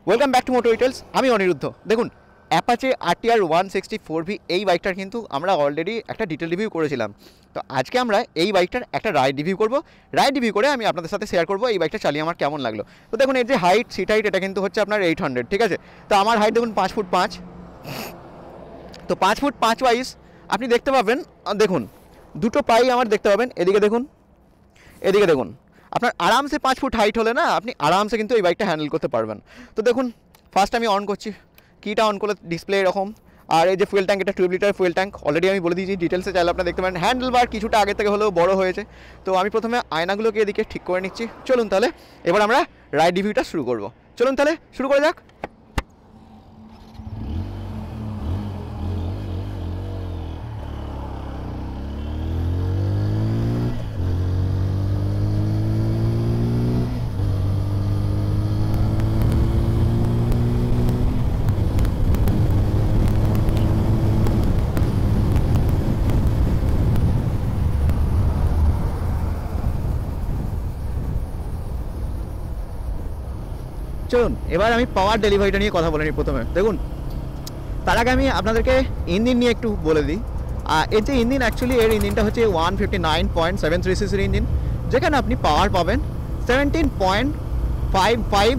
Welcome back to moto details. আমি অনিরুদ্ধ। দেখুন, Apache RTR 164V এই বাইকটার কিন্তু আমরা অলরেডি একটা ডিটেল রিভিউ করেছিলাম। তো আজকে আমরা এই বাইকটার একটা রাইড রিভিউ করব। রাইড রিভিউ করে আমি আপনাদের সাথে শেয়ার করব এই বাইকটা চালিয়ে আমার কেমন লাগলো। তো দেখুন, এর যে হাইট, সিট হাইট, এটা কিন্তু হচ্ছে আপনার 800, ঠিক আছে। তো আমার হাইট দেখুন 5 ফুট 5। তো 5 ফুট 5 ওয়াইজ আপনি দেখতে পাবেন, দেখুন দুটো পাই আমার দেখতে পাবেন। এদিকে দেখুন, এদিকে দেখুন, আপনার আরামসে 5 ফুট হাইট হলে না আপনি আরামসে কিন্তু এই বাইকটা হ্যান্ডেল করতে পারবেন। তো দেখুন, ফার্স্ট আমি অন করছি, কিটা অন করলে ডিসপ্লে এরকম। আর এই যে ফুয়েল ট্যাঙ্ক, এটা 12 লিটার ফুয়েল ট্যাঙ্ক, অলরেডি আমি বলে দিয়েছি, ডিটেলসে চাইলে আপনারা দেখতে পারেন। হ্যান্ডেল বার কিছুটা আগে থেকে হলেও বড় হয়েছে। তো আমি প্রথমে আয়নাগুলোকে এদিকে ঠিক করে নিচ্ছি। চলুন তাহলে এবার আমরা রাইড রিভিউটা শুরু করব। চলুন তাহলে শুরু করা যাক। চলুন এবার আমি পাওয়ার ডেলিভারিটা নিয়ে কথা বলে নিই প্রথমে। দেখুন, তার আগে আমি আপনাদেরকে ইঞ্জিন নিয়ে একটু বলে দিই। এর যে ইঞ্জিন, অ্যাকচুয়ালি এর ইঞ্জিনটা হচ্ছে 159.73 সিসির ইঞ্জিন, যেখানে আপনি পাওয়ার পাবেন 17.55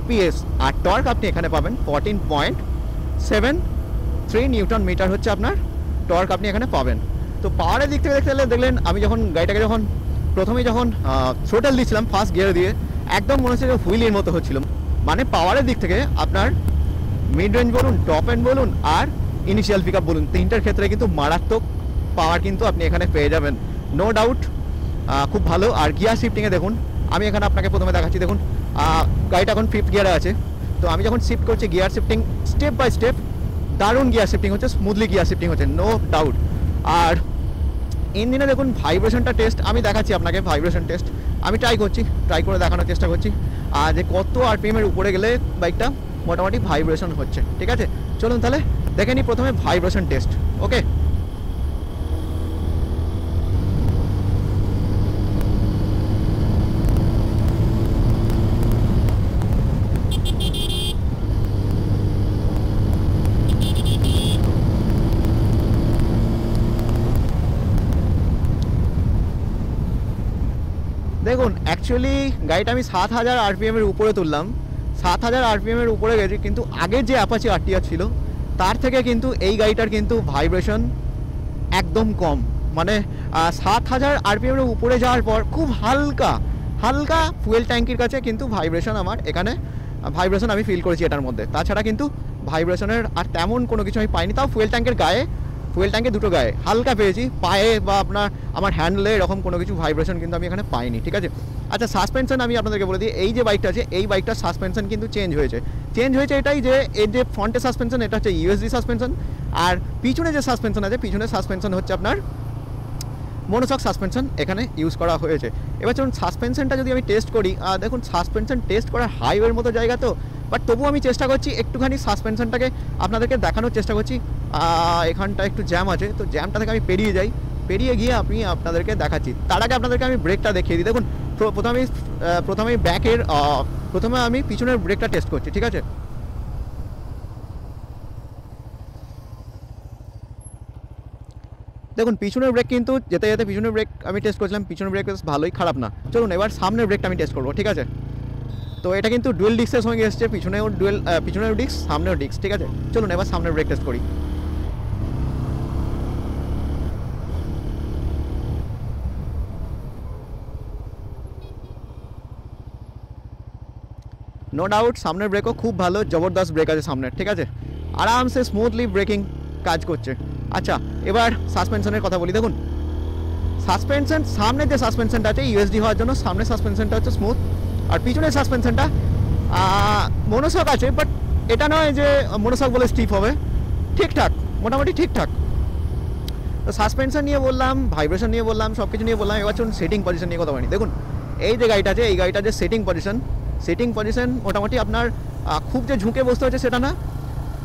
PS, আর টর্ক আপনি এখানে পাবেন 14.73 নিউটন মিটার হচ্ছে আপনার টর্ক আপনি এখানে পাবেন। তো পাওয়ারের দিক থেকে দেখতে গেলে দেখলেন, আমি যখন গাড়িটাকে প্রথমেই যখন থ্রোটল দিচ্ছিলাম ফার্স্ট গিয়ার দিয়ে, একদম মনে হচ্ছে যে হুইলের মতো হচ্ছিল। মানে পাওয়ারের দিক থেকে আপনার মিড রেঞ্জ বলুন, টপ এন্ড বলুন, আর ইনিশিয়াল পিকআপ বলুন, তিনটার ক্ষেত্রে কিন্তু মারাত্মক পাওয়ার কিন্তু আপনি এখানে পেয়ে যাবেন, নো ডাউট। খুব ভালো। আর গিয়ার শিফটিংয়ে দেখুন, আমি এখানে আপনাকে প্রথমে দেখাচ্ছি। দেখুন, গাড়িটা এখন 5th গিয়ারে আছে। তো আমি যখন শিফট করছি, gear shifting step by step দারুণ গিয়ার শিফটিং হচ্ছে, স্মুথলি গিয়ার শিফটিং হচ্ছে, নো ডাউট। আর ইঞ্জিনে দেখুন ভাইব্রেশনটা টেস্ট আমি দেখাচ্ছি আপনাকে। ভাইব্রেশন টেস্ট আমি ট্রাই করে দেখানোর চেষ্টা করছি, আর যে কত আরপিএমের উপরে গেলে বাইকটা মোটামুটি ভাইব্রেশন হচ্ছে, ঠিক আছে। চলুন তাহলে দেখে নিই প্রথমে ভাইব্রেশন টেস্ট। ওকে, দেখুন অ্যাকচুয়ালি গাড়িটা আমি 7000 আরপিএমের উপরে তুললাম, 7000 আরপিএমের উপরে গেছি, কিন্তু আগের যে অ্যাপাচি RTR ছিল তার থেকে কিন্তু এই গাড়িটার কিন্তু ভাইব্রেশন একদম কম। মানে 7000 আরপিএমের উপরে যাওয়ার পর খুব হালকা হালকা ফুয়েল ট্যাঙ্কির কাছে কিন্তু ভাইব্রেশন আমার এখানে ভাইব্রেশন আমি ফিল করেছি এটার মধ্যে। তাছাড়া কিন্তু ভাইব্রেশনের আর তেমন কোনো কিছু আমি পাইনি। তাও ফুয়েল ট্যাঙ্কের দুটো গায়ে হালকা পেয়েছি, পায়ে বা আমার হ্যান্ডেলে এরকম কোনো কিছু ভাইব্রেশন কিন্তু আমি এখানে পাইনি, ঠিক আছে। আচ্ছা, সাসপেনশন আমি আপনাদেরকে বলে দিই, এই যে বাইকটা আছে এই বাইকটার সাসপেনশন কিন্তু চেঞ্জ হয়েছে এটাই যে এর যে ফ্রন্টের সাসপেনশন এটা হচ্ছে USD সাসপেনশন, আর পিছনে যে সাসপেনশন আছে পিছনের সাসপেনশন হচ্ছে আপনার মনোশক সাসপেনশন এখানে ইউজ করা হয়েছে। এবার চলুন সাসপেনশনটা যদি আমি টেস্ট করি, দেখুন সাসপেনশন টেস্ট করার হাইওয়ের মতো জায়গা তো, বাট তবুও আমি চেষ্টা করছি একটুখানি সাসপেনশনটাকে আপনাদেরকে দেখানোর চেষ্টা করছি। এখানটা একটু জ্যাম আছে, তো জ্যামটা থেকে আমি পেরিয়ে গিয়ে আপনাদেরকে দেখাচ্ছি। তার আগে আপনাদেরকে আমি ব্রেকটা দেখিয়ে দিই। দেখুন, প্রথমে আমি পিছনের ব্রেকটা টেস্ট করছি, ঠিক আছে। দেখুন পিছনের ব্রেক কিন্তু যেতে পিছনের ব্রেক আমি টেস্ট করছিলাম, পিছনের ব্রেক বেশ ভালোই, খারাপ না। চলুন এবার সামনের ব্রেকটা আমি টেস্ট করবো, ঠিক আছে। তো এটা কিন্তু ডুয়েল ডিস্কের সঙ্গে এসছে, পিছনেও ডিস্ক সামনেও ডিস্ক, ঠিক আছে। চলুন এবার সামনের ব্রেক টেস্ট করি। নো ডাউট সামনের ব্রেকও খুব ভালো, জবরদস্ত ব্রেক আছে সামনের, ঠিক আছে। আরামসে স্মুথলি ব্রেকিং কাজ করছে। আচ্ছা, এবার সাসপেনশনের কথা বলি। দেখুন সাসপেনশন, সামনের যে সাসপেনশনটা আছে USD হওয়ার জন্য সামনের সাসপেনশনটা হচ্ছে স্মুথ, আর পিছনের সাসপেনশনটা মনোশক আছে, বাট এটা নয় যে মনোশক বলে স্টিফ হবে, ঠিকঠাক, মোটামুটি ঠিকঠাক। তো সাসপেনশন নিয়ে বললাম, ভাইব্রেশন নিয়ে বললাম, সব কিছু নিয়ে বললাম। এবার চলুন সেটিং পজিশন নিয়ে কথা বলি। দেখুন এই যে গাড়িটা আছে, এই গাড়িটার যে সেটিং পজিশন মোটামুটি আপনার খুব যে ঝুঁকে বসতে হচ্ছে সেটা না,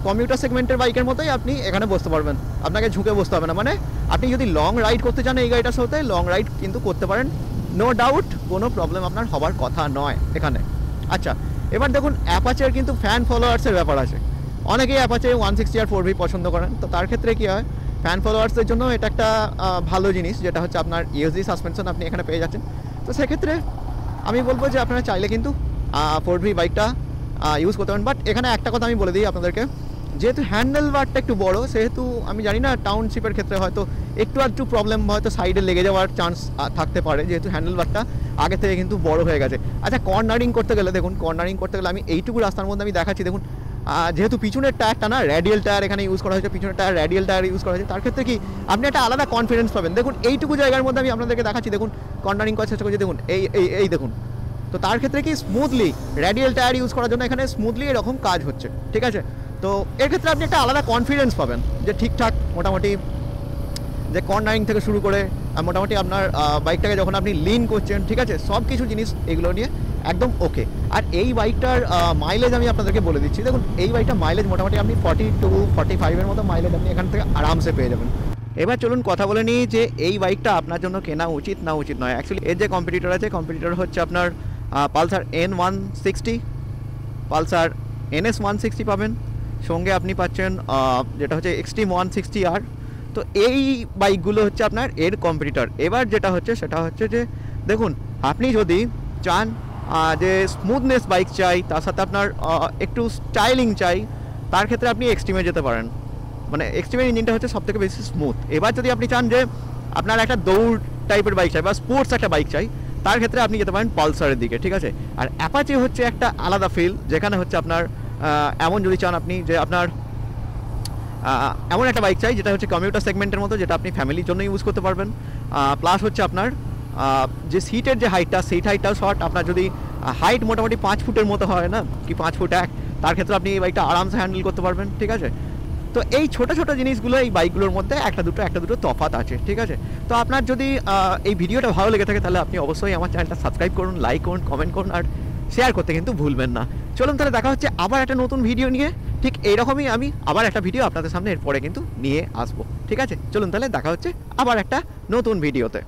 কমিউটার সেগমেন্টের বাইকের মতোই আপনি এখানে বসতে পারবেন, আপনাকে ঝুঁকে বসতে হবে না। মানে আপনি যদি লং রাইড করতে চান এই গাড়িটার সাথে, লং রাইড কিন্তু করতে পারেন, নো ডাউট, কোনো প্রবলেম আপনার হবার কথা নয় এখানে। আচ্ছা, এবার দেখুন অ্যাপাচের কিন্তু ফ্যান ফলোয়ার্সের ব্যাপার আছে, অনেকেই অ্যাপাচে 160 আর 4V পছন্দ করেন, তো তার ক্ষেত্রে কী হয় ফ্যান ফলোয়ার্সের জন্য এটা একটা ভালো জিনিস, যেটা হচ্ছে আপনার ইউএসডি সাসপেনশন আপনি এখানে পেয়ে যাচ্ছেন। তো সেক্ষেত্রে আমি বলবো যে আপনারা চাইলে কিন্তু 4V বাইকটা ইউজ করতে পারেন। বাট এখানে একটা কথা আমি বলে দিই আপনাদেরকে, যেহেতু হ্যান্ডেল বারটা একটু বড়, সেহেতু আমি জানি না টাউনশিপের ক্ষেত্রে হয়তো একটু প্রবলেম, হয়তো সাইডে লেগে যাওয়ার চান্স থাকতে পারে, যেহেতু হ্যান্ডেল বারটা আগে থেকে কিন্তু বড় হয়ে গেছে। আচ্ছা, কর্নারিং করতে গেলে দেখুন, কর্নারিং করতে গেলে আমি এইটুকু রাস্তার মধ্যে আমি দেখাচ্ছি, দেখুন যেহেতু পিছনের টায়ারটা না রেডিয়াল টায়ার এখানে ইউজ করা হয়েছে, পিছনের টায়ার রেডিয়াল টায়ার ইউজ করা হয়েছে, তার ক্ষেত্রে কি আপনি একটা আলাদা কনফিডেন্স পাবেন। দেখুন এইটুকু জায়গার মধ্যে আমি আপনাদেরকে দেখাচ্ছি, দেখুন কর্নারিং করার চেষ্টা করছি, দেখুন এই দেখুন। তো তার ক্ষেত্রে কি স্মুথলি রেডিয়াল টায়ার ইউজ করার জন্য এখানে স্মুথলি এরকম কাজ হচ্ছে, ঠিক আছে। তো এর ক্ষেত্রে আপনি একটা আলাদা কনফিডেন্স পাবেন যে ঠিকঠাক মোটামুটি যে কর্নারিং থেকে শুরু করে মোটামুটি আপনার বাইকটাকে যখন আপনি লিন করছেন, ঠিক আছে, সব কিছু জিনিস এগুলো নিয়ে একদম ওকে। আর এই বাইকটার মাইলেজ আমি আপনাদেরকে বলে দিচ্ছি, দেখুন এই বাইকটার মাইলেজ মোটামুটি আপনি 42-45 মতো মাইলেজ আপনি এখান থেকে আরামসে পেয়ে যাবেন। এবার চলুন কথা বলে নিই যে এই বাইকটা আপনার জন্য কেনা উচিত না উচিত নয়। অ্যাকচুয়ালি এর যে কম্পিটিটর আছে, কম্পিটিটর হচ্ছে আপনার পালসার N160, পালসার NS160 পাবেন, সঙ্গে আপনি পাচ্ছেন যেটা হচ্ছে এক্সট্রিম 160R। তো এই বাইকগুলো হচ্ছে আপনার এর কম্পিটিটর। এবার যেটা হচ্ছে সেটা হচ্ছে যে দেখুন, আপনি যদি চান যে স্মুথনেস বাইক চাই, তার সাথে আপনার একটু স্টাইলিং চাই, তার ক্ষেত্রে আপনি এক্সট্রিমে যেতে পারেন। মানে এক্সট্রিমের ইঞ্জিনটা হচ্ছে সবথেকে বেশি স্মুথ। এবার যদি আপনি চান যে আপনার একটা দৌড় টাইপের বাইক চাই বা স্পোর্টস একটা বাইক চাই, তার ক্ষেত্রে আপনি যেতে পারেন পালসারের দিকে, ঠিক আছে। আর অ্যাপাচি হচ্ছে একটা আলাদা ফিল, যেখানে হচ্ছে আপনার এমন যদি চান আপনি যে আপনার এমন একটা বাইক চাই যেটা হচ্ছে কমিউটার সেগমেন্টের মতো, যেটা আপনি ফ্যামিলির জন্য ইউজ করতে পারবেন, প্লাস হচ্ছে আপনার যে সিটের যে হাইটটা, সিট হাইটটাও শর্ট। আপনার যদি হাইট মোটামুটি 5 ফুটের মতো হয় না, কি 5 ফুট 1, তার ক্ষেত্রে আপনি এই বাইকটা আরামসে হ্যান্ডেল করতে পারবেন, ঠিক আছে। তো এই ছোটো ছোটো জিনিসগুলো এই বাইকগুলোর মধ্যে একটা দুটো তফাৎ আছে, ঠিক আছে। তো আপনার যদি এই ভিডিওটা ভালো লেগে থাকে, তাহলে আপনি অবশ্যই আমার চ্যানেলটা সাবস্ক্রাইব করুন, লাইক করুন, কমেন্ট করুন, আর শেয়ার করতে কিন্তু ভুলবেন না। চলুন তাহলে দেখা হচ্ছে আবার একটা নতুন ভিডিও নিয়ে। ঠিক এইরকমই আমি আবার একটা ভিডিও আপনাদের সামনে এরপরে কিন্তু নিয়ে আসবো, ঠিক আছে। চলুন তাহলে দেখা হচ্ছে আবার একটা নতুন ভিডিওতে।